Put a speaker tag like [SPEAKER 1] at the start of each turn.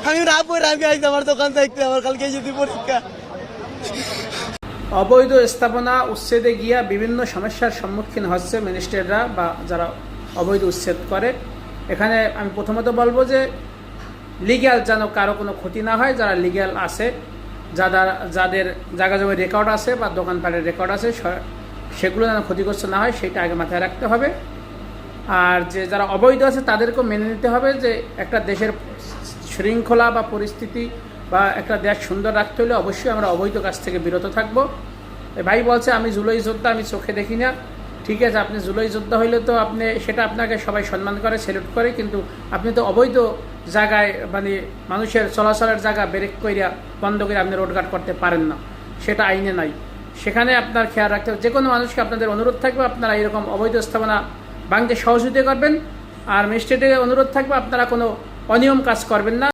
[SPEAKER 1] আমি না পড়ে আমি আইছি আমার দোকান থাকতে, আমার কালকে যদি পরীক্ষা।
[SPEAKER 2] অবৈধ স্থাপনা উচ্ছেদে গিয়া বিভিন্ন সমস্যার সম্মুখীন হচ্ছে ম্যাজিস্ট্রেটরা বা যারা অবৈধ উচ্ছেদ করে। এখানে আমি প্রথমত বলবো যে লিগ্যাল যেন কারো কোনো ক্ষতি না হয়। যারা লিগ্যাল আছে, যাদের জায়গা জমি রেকর্ড আছে বা দোকানপাটের রেকর্ড আছে, সেগুলো যেন ক্ষতিগ্রস্ত না হয় সেটা আগে মাথায় রাখতে হবে। আর যে যারা অবৈধ আছে তাদেরকেও মেনে নিতে হবে যে একটা দেশের শৃঙ্খলা বা পরিস্থিতি বা একটা দেশ সুন্দর রাখতে হলে অবশ্যই আমরা অবৈধ কাজ থেকে বিরত থাকবো। ভাই বলছে আমি জুলাই যোদ্ধা, আমি চোখে দেখি না। ঠিক আছে, আপনি জুলাই যোদ্ধা হইলে তো আপনি সেটা আপনাকে সবাই সম্মান করে, স্যালুট করে, কিন্তু আপনি তো অবৈধ জায়গায় মানে মানুষের চলাচলের জায়গা ব্রেক কইরা বন্ধ করে আপনি রোডঘাট করতে পারেন না, সেটা আইনে নাই। সেখানে আপনার খেয়াল রাখতে হবে। যে কোনো মানুষকে আপনাদের অনুরোধ থাকবে আপনারা এরকম অবৈধ স্থাপনা ভাঙতে সহযোগিতা করবেন। আর ম্যাজিস্ট্রেটের অনুরোধ থাকবে আপনারা কোনো অনিয়ম কাজ করবেন না।